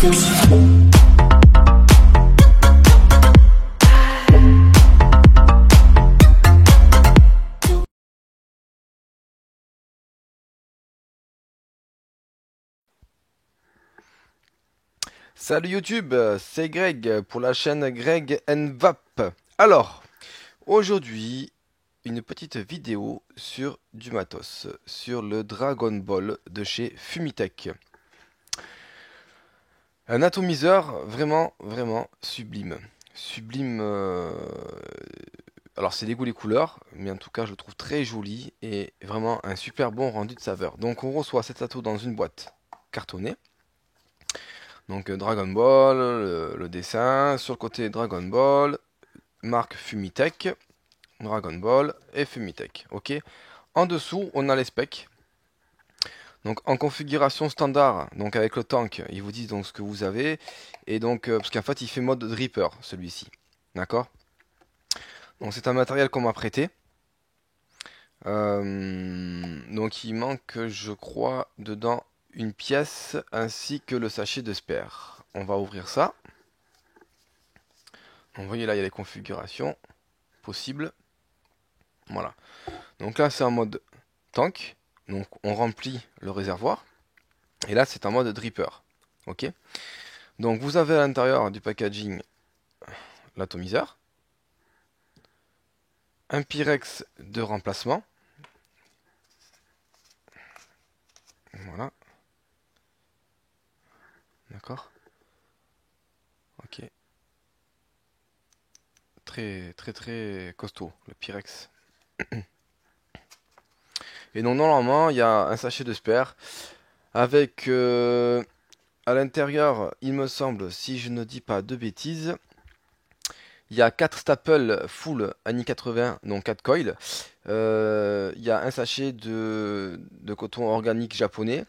Salut YouTube, c'est Greg pour la chaîne Greg Vap. Alors, aujourd'hui, une petite vidéo sur du matos, sur le Dragon Ball de chez Fumitech. Un atomiseur vraiment sublime. Sublime. Alors, c'est des goûts les couleurs, mais en tout cas, je le trouve très joli et vraiment un super bon rendu de saveur. Donc, on reçoit cet ato dans une boîte cartonnée. Donc Dragon Ball, le dessin, sur le côté Dragon Ball, marque Fumitech, Dragon Ball et Fumitech. Ok. En dessous, on a les specs. Donc en configuration standard, donc avec le tank, ils vous disent donc ce que vous avez. Et donc, parce qu'en fait, il fait mode dripper, celui-ci. D'accord. Donc c'est un matériel qu'on m'a prêté. Donc il manque, je crois, dedans une pièce ainsi que le sachet de spare. On va ouvrir ça. Donc, vous voyez là, il y a les configurations possibles. Voilà. Donc là, c'est en mode tank. Donc on remplit le réservoir. Et là, c'est en mode dripper. Ok. Donc vous avez à l'intérieur du packaging l'atomiseur, un Pyrex de remplacement. Voilà. D'accord. Ok. Très costaud, le Pyrex. Et donc normalement, il y a un sachet de spare avec à l'intérieur, il me semble, si je ne dis pas de bêtises, il y a 4 staples full Annie 80, donc 4 coils. Il y a un sachet de coton organique japonais.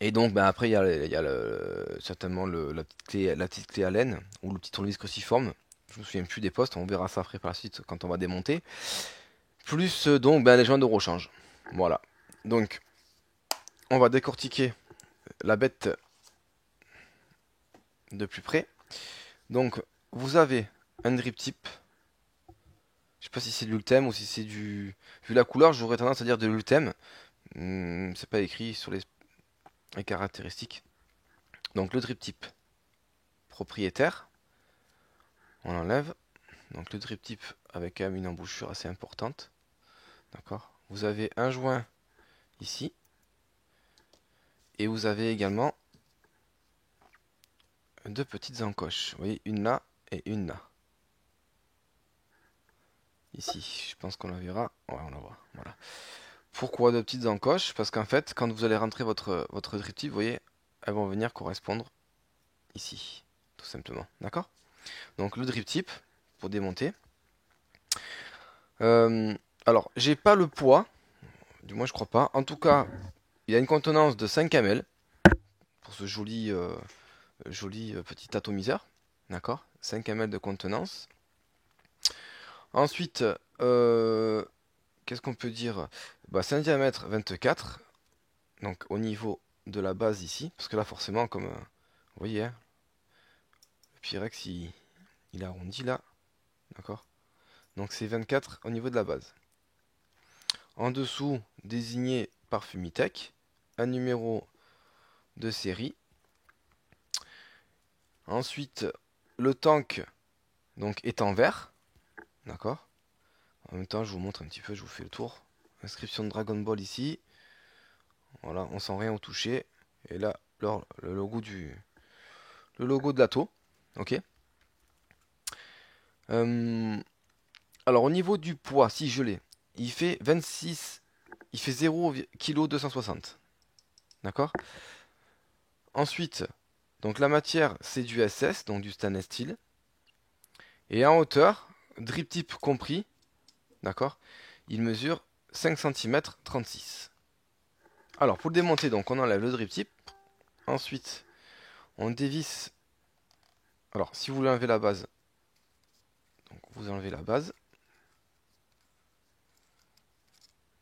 Et donc ben après il y a certainement la petite clé Allen ou le petit tournevis cruciforme. Je me souviens plus des postes, on verra ça après par la suite quand on va démonter. Plus donc ben, les joints de rechange. Voilà. Donc on va décortiquer la bête de plus près. Donc vous avez un drip tip. Je sais pas si c'est de l'ultem ou si c'est du. Vu la couleur, j'aurais tendance à dire de l'ultem. C'est pas écrit sur les caractéristiques. Donc le drip tip propriétaire, on l'enlève. Donc le drip tip avec quand même une embouchure assez importante. D'accord. Vous avez un joint ici. Et vous avez également deux petites encoches. Vous voyez, une là et une là. Ici, je pense qu'on la verra. Ouais, on la voit. Voilà. Pourquoi deux petites encoches? Parce qu'en fait, quand vous allez rentrer votre drip tip, vous voyez, elles vont venir correspondre ici. Tout simplement. D'accord. Donc le drip tip, pour démonter. Euh, alors, j'ai pas le poids. Du moins, je crois pas. En tout cas, il y a une contenance de 5 ml pour ce joli petit atomiseur. D'accord. 5 ml de contenance. Ensuite, qu'est-ce qu'on peut dire? Bah, c'est un diamètre 24. Donc au niveau de la base ici. Parce que là, forcément, comme vous voyez, hein, le Pyrex il arrondit là. D'accord. Donc c'est 24 au niveau de la base. En dessous, désigné par Fumitech. Un numéro de série. Ensuite, le tank donc, est en vert. D'accord. En même temps, je vous montre un petit peu, je vous fais le tour. Inscription de Dragon Ball ici. Voilà, on sent rien au toucher. Et là, le logo le logo de l'ATO. Ok. Euh, alors, au niveau du poids, si je l'ai, il fait 26. Il fait 0,260 kg. D'accord. Ensuite, donc la matière, c'est du SS, donc du stainless steel. Et en hauteur, drip tip compris, d'accord, il mesure 5 cm 36. Alors pour le démonter, donc on enlève le drip tip. Ensuite, on dévisse. Alors si vous voulez enlever la base, donc vous enlevez la base.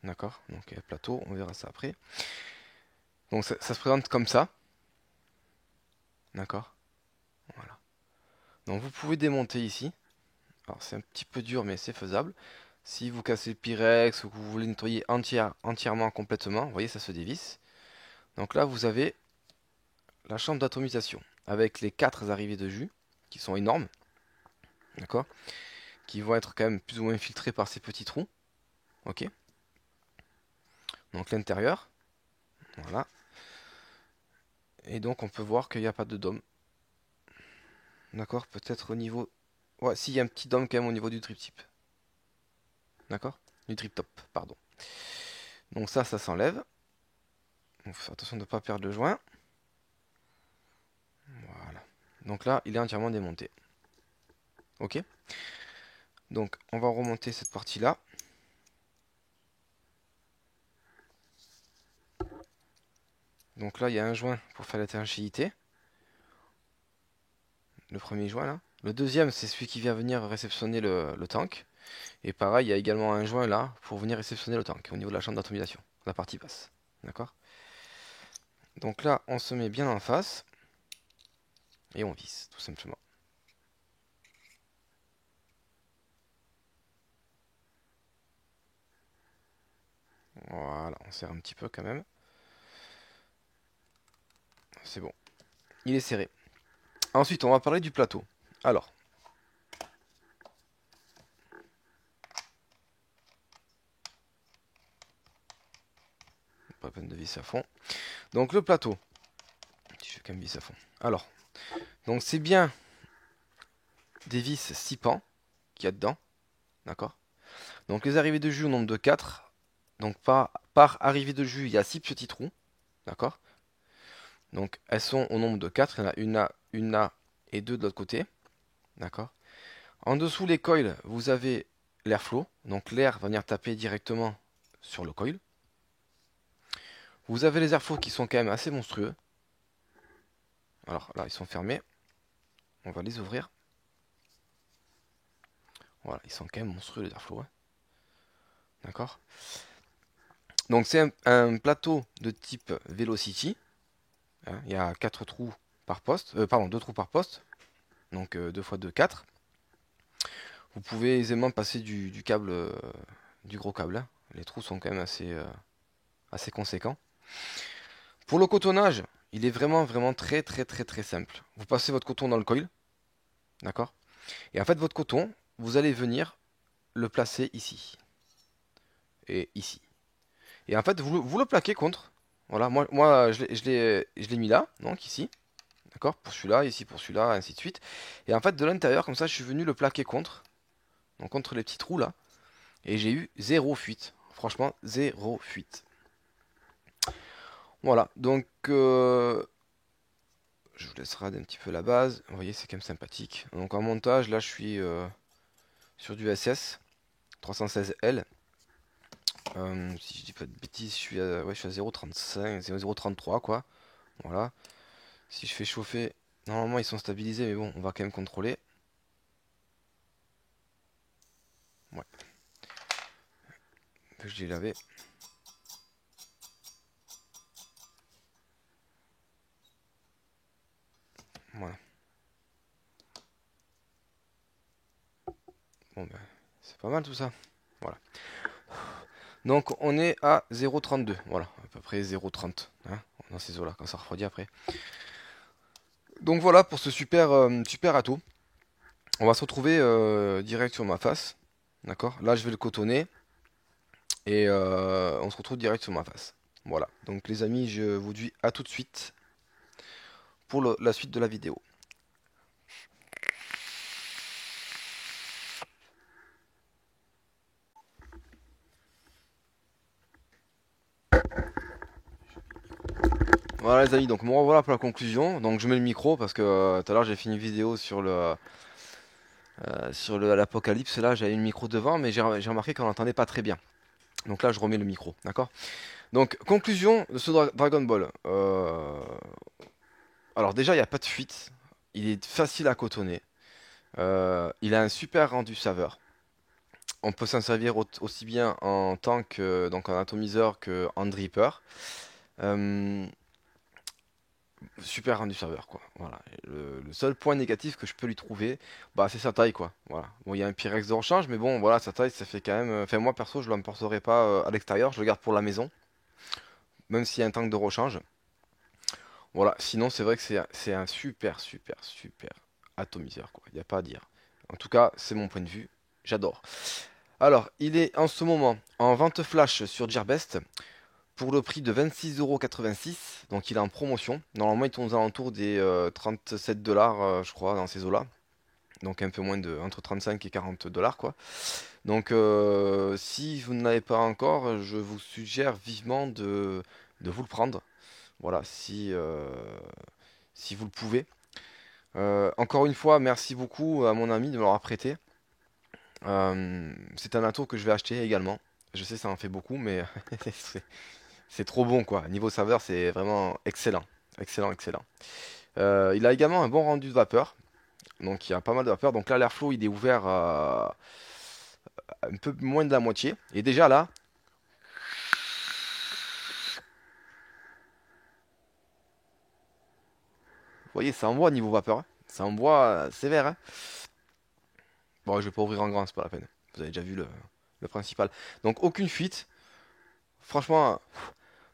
D'accord, donc plateau, on verra ça après. Donc ça se présente comme ça. D'accord? Voilà. Donc vous pouvez démonter ici. Alors c'est un petit peu dur mais c'est faisable. Si vous cassez le Pyrex ou que vous voulez nettoyer entièrement, complètement, vous voyez ça se dévisse. Donc là vous avez la chambre d'atomisation avec les 4 arrivées de jus qui sont énormes. D'accord? Qui vont être quand même plus ou moins filtrés par ces petits trous. Ok? Donc l'intérieur. Voilà. Et donc on peut voir qu'il n'y a pas de dôme. D'accord? Peut-être au niveau... Ouais, si, il y a un petit dôme quand même au niveau du trip tip. D'accord? Du trip top, pardon. Donc ça s'enlève. Donc attention de ne pas perdre le joint. Voilà. Donc là, il est entièrement démonté. Ok? Donc on va remonter cette partie-là. Donc là, il y a un joint pour faire l'étanchéité. Le premier joint là. Le deuxième, c'est celui qui vient venir réceptionner le tank. Et pareil, il y a également un joint là pour venir réceptionner le tank au niveau de la chambre d'atomisation, la partie basse. D'accord? Donc là, on se met bien en face et on visse tout simplement. Voilà, on serre un petit peu quand même. C'est bon. Il est serré. Ensuite, on va parler du plateau. Alors, pas la peine de visser à fond. Donc le plateau. Je fais quand même vis à fond. Alors, donc c'est bien des vis 6 pans qu'il y a dedans. D'accord? Donc les arrivées de jus au nombre de 4. Donc par arrivée de jus, il y a 6 petits trous. D'accord? Donc elles sont au nombre de 4. Il y en a une là et deux de l'autre côté. D'accord? En dessous les coils, vous avez l'airflow. Donc l'air va venir taper directement sur le coil. Vous avez les airflows qui sont quand même assez monstrueux. Alors là, ils sont fermés. On va les ouvrir. Voilà, ils sont quand même monstrueux les airflows. Hein. D'accord? Donc c'est un plateau de type Velocity. Hein. Il y a 4 trous par poste. Pardon, 2 trous par poste. Donc 2 x 2, 4. Vous pouvez aisément passer du câble, du gros câble. Hein. Les trous sont quand même assez conséquents. Pour le cotonnage, il est vraiment très simple. Vous passez votre coton dans le coil. D'accord? Et en fait, votre coton, vous allez venir le placer ici. Et ici. Et en fait, vous le plaquez contre. Voilà, moi je l'ai mis là, donc ici. D'accord? Pour celui-là, ici pour celui-là, ainsi de suite. Et en fait, de l'intérieur, comme ça, je suis venu le plaquer contre. Donc contre les petits trous là. Et j'ai eu zéro fuite. Franchement, zéro fuite. Voilà, donc je vous laisse regarder un petit peu la base. Vous voyez, c'est quand même sympathique. Donc en montage, là, je suis sur du SS 316L. Si je dis pas de bêtises, ouais, je suis à 0,35, 0,33 quoi. Voilà. Si je fais chauffer, normalement ils sont stabilisés, mais bon, on va quand même contrôler. Ouais. Que je l'ai lavé. Voilà. Bon ben, c'est pas mal tout ça. Voilà. Donc on est à 0,32. Voilà, à peu près 0,30. Hein, dans ces eaux-là, quand ça refroidit après. Donc voilà pour ce super atout. On va se retrouver direct sur ma face. D'accord? Là je vais le cotonner. Et on se retrouve direct sur ma face. Voilà. Donc les amis, je vous dis à tout de suite pour la suite de la vidéo. Voilà les amis, donc me revoilà pour la conclusion. Donc je mets le micro parce que tout à l'heure j'ai fait une vidéo sur l'apocalypse. Là j'avais une micro devant, mais j'ai remarqué qu'on n'entendait pas très bien. Donc là je remets le micro, d'accord? Donc conclusion de ce Dragon Ball. Alors déjà il n'y a pas de fuite. Il est facile à cotonner. Il a un super rendu saveur. On peut s'en servir aussi bien en tant que donc en atomiseur que en dripper. Euh, super rendu serveur quoi. Voilà. Le seul point négatif que je peux lui trouver, bah c'est sa taille quoi. Voilà. Bon, il y a un Pyrex de rechange, mais bon, voilà, sa taille, ça fait quand même. Enfin, moi perso, je l'emporterai pas à l'extérieur, je le garde pour la maison, même s'il y a un tank de rechange. Voilà. Sinon, c'est vrai que c'est un super atomiseur quoi. Il n'y a pas à dire. En tout cas, c'est mon point de vue. J'adore. Alors, il est en ce moment en vente flash sur Gearbest pour le prix de 26,86 €. Donc il est en promotion. Normalement, il tourne aux alentours des 37 dollars, je crois, dans ces eaux-là. Donc un peu moins de entre 35 et 40 dollars, quoi. Donc si vous ne l'avez pas encore, je vous suggère vivement de vous le prendre. Voilà, si vous le pouvez. Encore une fois, merci beaucoup à mon ami de me l'avoir prêté. C'est un atout que je vais acheter également. Je sais, ça en fait beaucoup, mais c'est c'est trop bon, quoi. Niveau saveur, c'est vraiment excellent. Excellent. Il a également un bon rendu de vapeur. Donc il y a pas mal de vapeur. Donc là, l'airflow, il est ouvert à un peu moins de la moitié. Et déjà là, vous voyez, ça envoie niveau vapeur, hein. Ça envoie sévère, hein. Bon, je vais pas ouvrir en grand, c'est pas la peine. Vous avez déjà vu le principal. Donc aucune fuite. Franchement,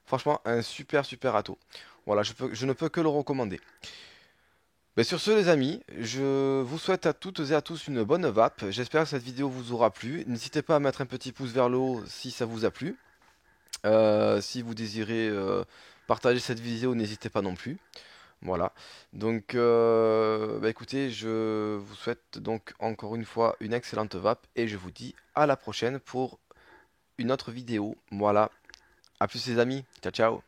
franchement, un super atout. Voilà, je ne peux que le recommander. Ben, sur ce les amis, je vous souhaite à toutes et à tous une bonne vape. J'espère que cette vidéo vous aura plu. N'hésitez pas à mettre un petit pouce vers le haut si ça vous a plu. Si vous désirez partager cette vidéo, n'hésitez pas non plus. Voilà. Donc bah, écoutez, je vous souhaite donc encore une fois une excellente vape et je vous dis à la prochaine pour une autre vidéo. Voilà. À plus les amis. Ciao ciao.